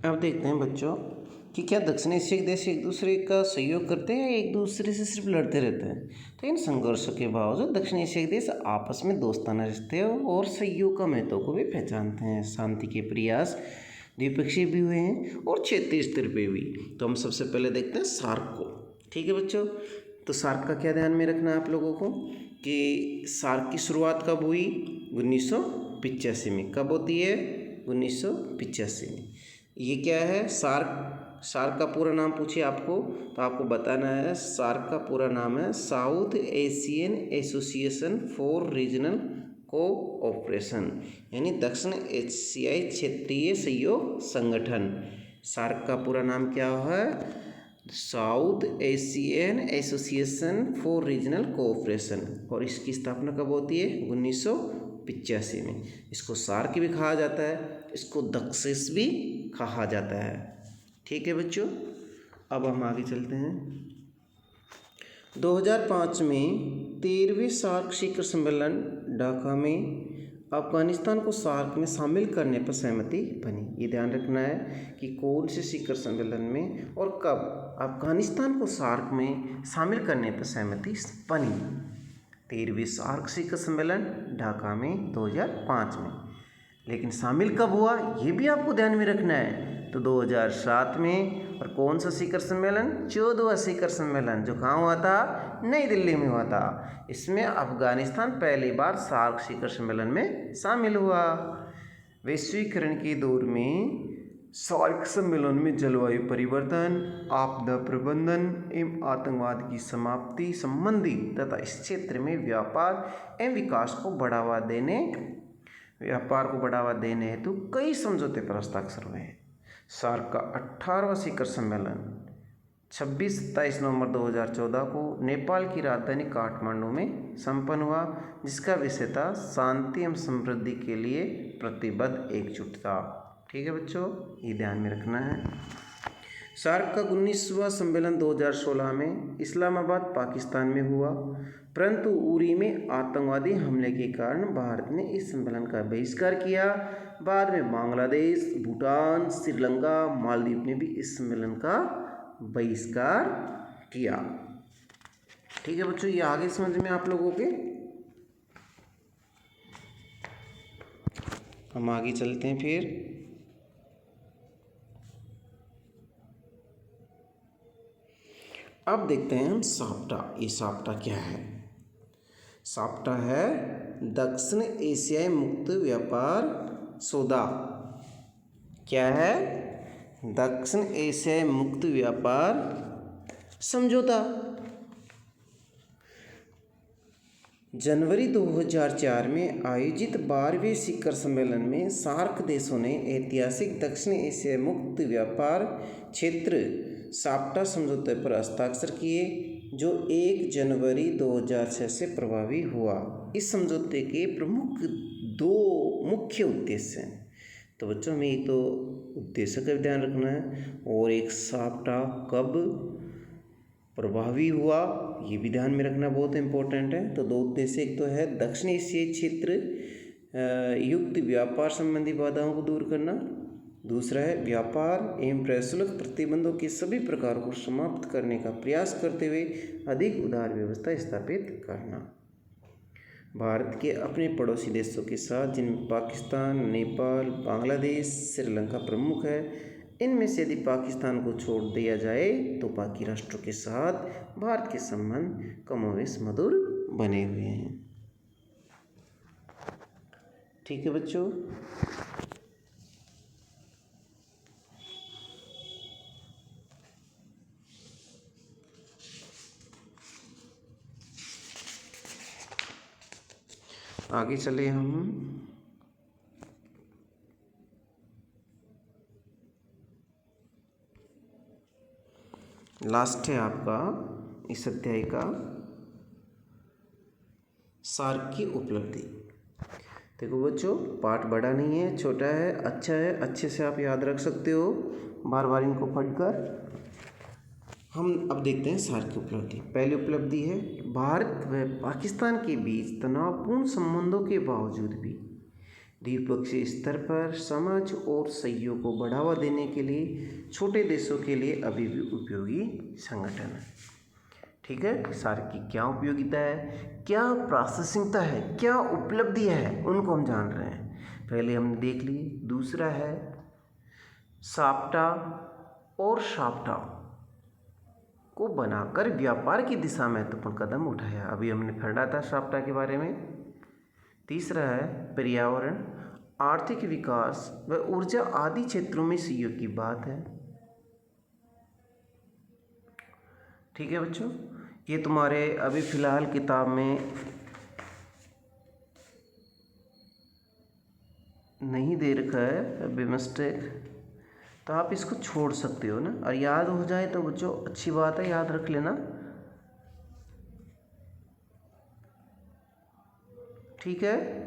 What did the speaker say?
अब देखते हैं बच्चों कि क्या दक्षिण एशियाई देश एक दूसरे का सहयोग करते हैं या एक दूसरे से सिर्फ लड़ते रहते हैं। तो इन संघर्षों के बावजूद दक्षिण एशियाई देश आपस में दोस्ताना रिश्ते और सहयोग का महत्व को भी पहचानते हैं। शांति के प्रयास द्विपक्षीय भी हुए हैं और क्षेत्रीय स्तर पे भी। तो हम सबसे पहले देखते हैं सार्क को। ठीक है बच्चों, तो सार्क का क्या ध्यान में रखना है आप लोगों को कि सार्क की शुरुआत कब हुई? 1985 में। कब होती है? 1985 में। ये क्या है? सार्क का पूरा नाम पूछिए आपको तो आपको बताना है सार्क का पूरा नाम है south Asian association for regional cooperation, यानी दक्षिण एशियाई क्षेत्रीय सहयोग संगठन। सार्क का पूरा नाम क्या है? South Asian association for regional cooperation. और इसकी स्थापना कब होती है? 1985 में। इसको सार्क भी कहा जाता है, इसको दक्षेस भी कहा जाता है। ठीक है बच्चों, अब हम आगे चलते हैं। 2005 में 13वें सार्क शिखर सम्मेलन ढाका में अफगानिस्तान को सार्क में शामिल करने पर सहमति बनी। ये ध्यान रखना है कि कौन से शिखर सम्मेलन में और कब अफगानिस्तान को सार्क में शामिल करने पर सहमति बनी। 13वें सार्क शिखर सम्मेलन ढाका में 2005 में। लेकिन शामिल कब हुआ ये भी आपको ध्यान में रखना है। तो 2007 में। और कौन सा शिखर सम्मेलन? 14वां शिखर सम्मेलन, जो कहाँ हुआ था? नई दिल्ली में हुआ था। इसमें अफगानिस्तान पहली बार सार्क शिखर सम्मेलन में शामिल हुआ। वैश्वीकरण के दौर में सार्क सम्मेलन में जलवायु परिवर्तन, आपदा प्रबंधन एवं आतंकवाद की समाप्ति संबंधी तथा इस क्षेत्र में व्यापार एवं विकास को बढ़ावा देने हेतु कई समझौते पर हस्ताक्षर हुए हैं। सार्क का 18वां शिखर सम्मेलन 26-27 नवंबर 2014 को नेपाल की राजधानी काठमांडू में संपन्न हुआ, जिसका विषय था शांति एवं समृद्धि के लिए प्रतिबद्ध एकजुटता। ठीक है बच्चों, ये ध्यान में रखना है। सार्क का 19वां सम्मेलन 2016 में इस्लामाबाद पाकिस्तान में हुआ, परंतु उरी में आतंकवादी हमले के कारण भारत ने इस सम्मेलन का बहिष्कार किया। बाद में बांग्लादेश, भूटान, श्रीलंका, मालदीव ने भी इस सम्मेलन का बहिष्कार किया। ठीक है बच्चों, ये आगे समझ में आप लोगों के। हम आगे चलते हैं फिर। अब देखते हैं हम साप्टा। ये साप्टा क्या है? साप्टा है दक्षिण एशियाई मुक्त व्यापार सौदा। क्या है? दक्षिण एशियाई मुक्त व्यापार समझौता। जनवरी 2004 में आयोजित 12वें शिखर सम्मेलन में सार्क देशों ने ऐतिहासिक दक्षिण एशियाई मुक्त व्यापार क्षेत्र साप्टा समझौते पर हस्ताक्षर किए, जो 1 जनवरी 2006 से प्रभावी हुआ। इस समझौते के प्रमुख 2 मुख्य उद्देश्य हैं। तो बच्चों में एक तो उद्देश्य का ध्यान रखना है और एक साप्टा कब प्रभावी हुआ ये भी ध्यान में रखना बहुत इंपॉर्टेंट है। तो 2 उद्देश्य, एक तो है दक्षिण एशियाई क्षेत्र युक्त व्यापार संबंधी बाधाओं को दूर करना, दूसरा है व्यापार एवं प्रशुल्क प्रतिबंधों के सभी प्रकार को समाप्त करने का प्रयास करते हुए अधिक उदार व्यवस्था स्थापित करना। भारत के अपने पड़ोसी देशों के साथ, जिनमें पाकिस्तान, नेपाल, बांग्लादेश, श्रीलंका प्रमुख है, इनमें से यदि पाकिस्तान को छोड़ दिया जाए तो बाकी राष्ट्रों के साथ भारत के संबंध कमोवेश मधुर बने हुए हैं। ठीक है बच्चों, आगे चले हम। लास्ट है आपका इस अध्याय का सार्क की उपलब्धि। देखो बच्चों, पाठ बड़ा नहीं है, छोटा है, अच्छा है, अच्छे से आप याद रख सकते हो बार बार इनको पढ़कर। हम अब देखते हैं सार्क की उपलब्धि। पहली उपलब्धि है भारत व पाकिस्तान के बीच तनावपूर्ण संबंधों के बावजूद भी द्विपक्षीय स्तर पर समझ और सहयोग को बढ़ावा देने के लिए छोटे देशों के लिए अभी भी उपयोगी संगठन है। ठीक है, सार्क की क्या उपयोगिता है, क्या प्रासंगिकता है, क्या उपलब्धियाँ है, उनको हम जान रहे हैं। पहले हमने देख ली। दूसरा है साप्टा और शाप्टा को बनाकर व्यापार की दिशा में महत्वपूर्ण कदम उठाया। अभी हमने पढ़ा था साप्टा के बारे में। तीसरा है पर्यावरण, आर्थिक विकास व ऊर्जा आदि क्षेत्रों में सहयोग की बात है। ठीक है बच्चों, ये तुम्हारे अभी फ़िलहाल किताब में नहीं दे रखा है अभी मिस्टेक, तो आप इसको छोड़ सकते हो ना, और याद हो जाए तो बच्चों अच्छी बात है, याद रख लेना। ठीक है।